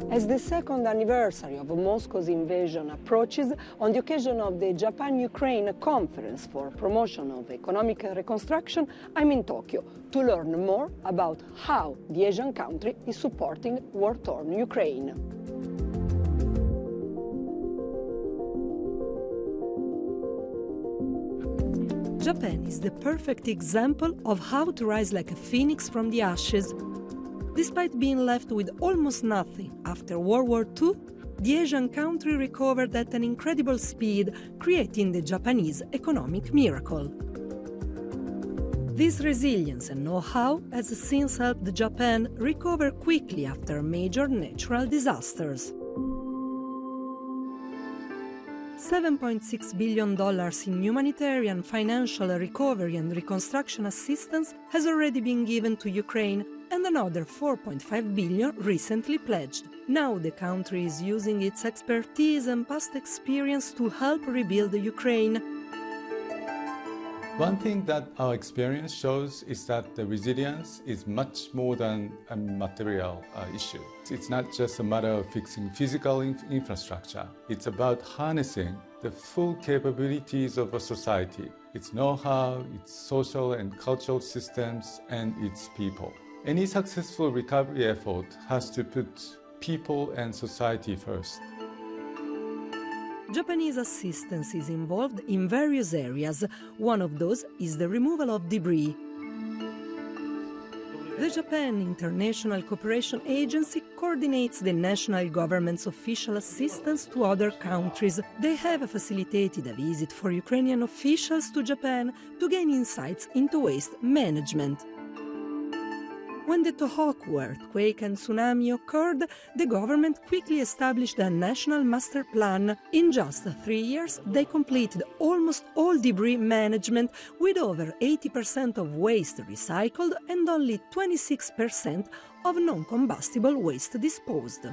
As the second anniversary of Moscow's invasion approaches, on the occasion of the Japan-Ukraine Conference for Promotion of Economic Reconstruction, I'm in Tokyo to learn more about how the Asian country is supporting war-torn Ukraine. Japan is the perfect example of how to rise like a phoenix from the ashes. Despite being left with almost nothing after World War II, the Asian country recovered at an incredible speed, creating the Japanese economic miracle. This resilience and know-how has since helped Japan recover quickly after major natural disasters. $7.6 billion in humanitarian, financial, recovery and reconstruction assistance has already been given to Ukraine, and another $4.5 billion recently pledged. Now the country is using its expertise and past experience to help rebuild Ukraine. One thing that our experience shows is that the resilience is much more than a material issue. It's not just a matter of fixing physical infrastructure. It's about harnessing the full capabilities of a society, its know-how, its social and cultural systems, and its people. Any successful recovery effort has to put people and society first. Japanese assistance is involved in various areas. One of those is the removal of debris. The Japan International Cooperation Agency coordinates the national government's official assistance to other countries. They have facilitated a visit for Ukrainian officials to Japan to gain insights into waste management. When the Tohoku earthquake and tsunami occurred, the government quickly established a national master plan. In just 3 years, they completed almost all debris management, with over 80% of waste recycled and only 26% of non-combustible waste disposed.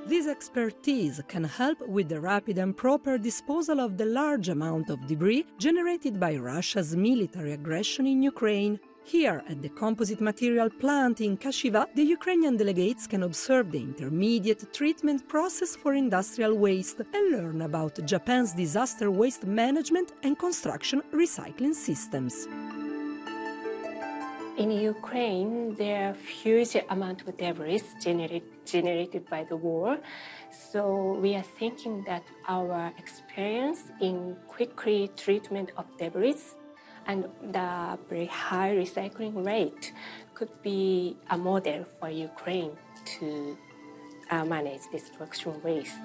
This expertise can help with the rapid and proper disposal of the large amount of debris generated by Russia's military aggression in Ukraine. Here, at the composite material plant in Kashiva, the Ukrainian delegates can observe the intermediate treatment process for industrial waste and learn about Japan's disaster waste management and construction recycling systems. In Ukraine, there are huge amount of debris generated by the war. So we are thinking that our experience in quickly treatment of debris and the very high recycling rate could be a model for Ukraine to manage destruction waste.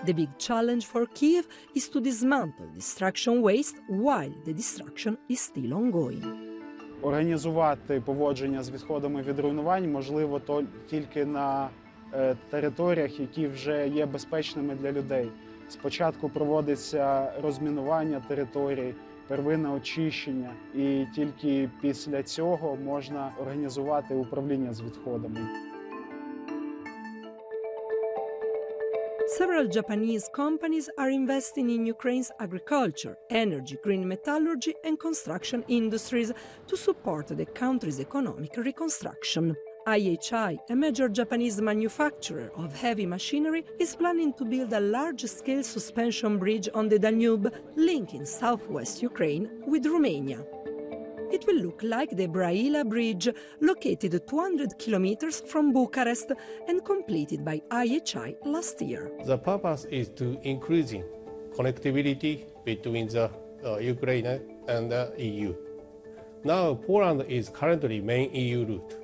The big challenge for Kyiv is to dismantle destruction waste while the destruction is still ongoing. Організувати поводження з відходами від руйнувань можливо тільки на територіях, які вже є безпечними для людей. Спочатку проводиться розмінування територій, первинне очищення, і тільки після цього можна організувати управління з відходами. Several Japanese companies are investing in Ukraine's agriculture, energy, green metallurgy and construction industries to support the country's economic reconstruction. IHI, a major Japanese manufacturer of heavy machinery, is planning to build a large-scale suspension bridge on the Danube, linking southwest Ukraine with Romania. It will look like the Braila Bridge, located 200 kilometers from Bucharest and completed by IHI last year. The purpose is to increasing connectivity between the Ukraine and the EU. Now, Poland is currently main EU route.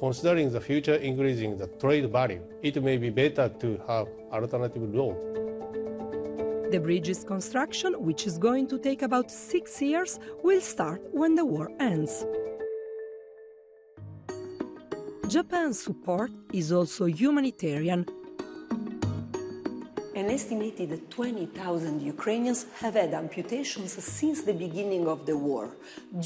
Considering the future increasing the trade value, it may be better to have alternative road. The bridge's construction, which is going to take about 6 years, will start when the war ends. Japan's support is also humanitarian. An estimated 20,000 Ukrainians have had amputations since the beginning of the war,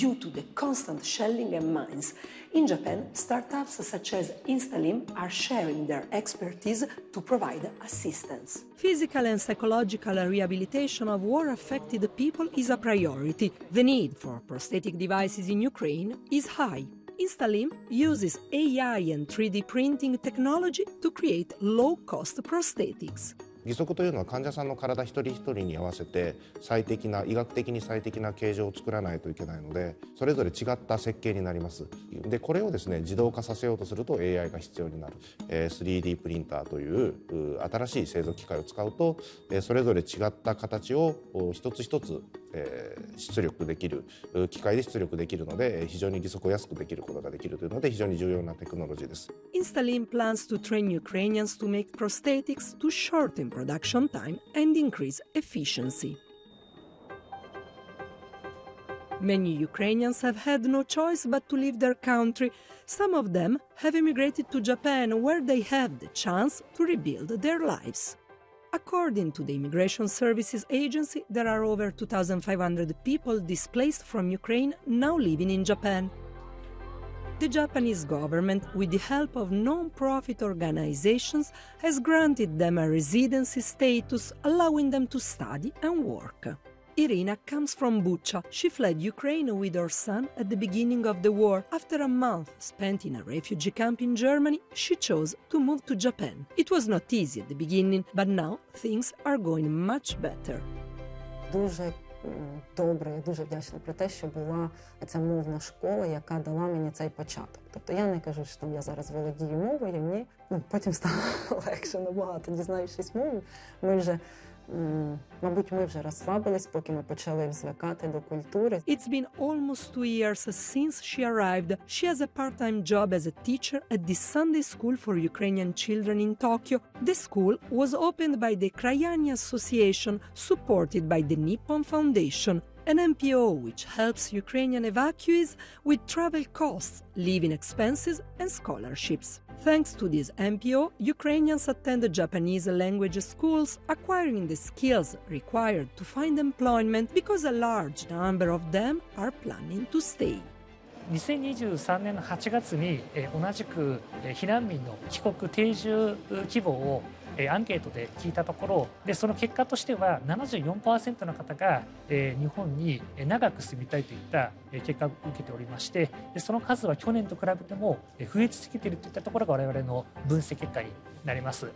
due to the constant shelling and mines. In Japan, startups such as Instalim are sharing their expertise to provide assistance. Physical and psychological rehabilitation of war-affected people is a priority. The need for prosthetic devices in Ukraine is high. Instalim uses AI and 3D printing technology to create low-cost prosthetics. 義足というのは患者さんの体一人一人に合わせて医学的に最適な形状を作らないといけないので、それぞれ違った設計になります。でこれをですね自動化させようとすると AI が必要になる。3D プリンターという新しい製造機械を使うとそれぞれ違った形を一つ一つ出力できる機械で出力できるので非常に義足を安くできることができるというので非常に重要なテクノロジーです。Instalim plans to train Ukrainians to make prosthetics to shorten production time and increase efficiency. Many Ukrainians have had no choice but to leave their country. Some of them have emigrated to Japan, where they have the chance to rebuild their lives. According to the Immigration Services Agency, there are over 2,500 people displaced from Ukraine now living in Japan. The Japanese government, with the help of non-profit organizations, has granted them a residency status, allowing them to study and work. Irina comes from Bucha. She fled Ukraine with her son at the beginning of the war. After a month spent in a refugee camp in Germany, she chose to move to Japan. It was not easy at the beginning, but now things are going much better. Дуже добре, я дуже вдячна про те, що була ця мовна школа, яка дала мені цей початок. Тобто я не кажу, що я зараз володію мовою, ні. Потім стало легше набагато, дізнаючись мову. Мабуть, ми вже розслабились, поки ми почали звикати до культури. It's been almost 2 years since she arrived. She has a part-time job as a teacher at the Sunday school for Ukrainian children in Tokyo. The school was opened by the Ukrayna'nın Association, supported by the Nippon Foundation, an NPO which helps Ukrainian evacuees with travel costs, living expenses and scholarships. Thanks to this NPO, Ukrainians attend Japanese language schools, acquiring the skills required to find employment because a large number of them are planning to stay. 2023年の8月に同じく避難民の帰国定住希望をアンケートで聞いたところで、その結果としては 74% の方が日本に長く住みたいといった結果を受けておりまして、その数は去年と比べても増え続けているといったところが我々の分析結果になります。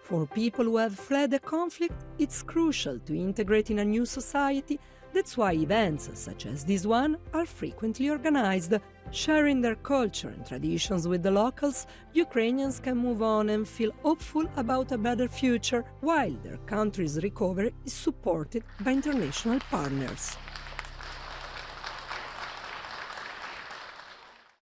For people who have fled a conflict, it's crucial to integrate in a new society. That's why events such as this one are frequently organized. Sharing their culture and traditions with the locals, Ukrainians can move on and feel hopeful about a better future, while their country's recovery is supported by international partners.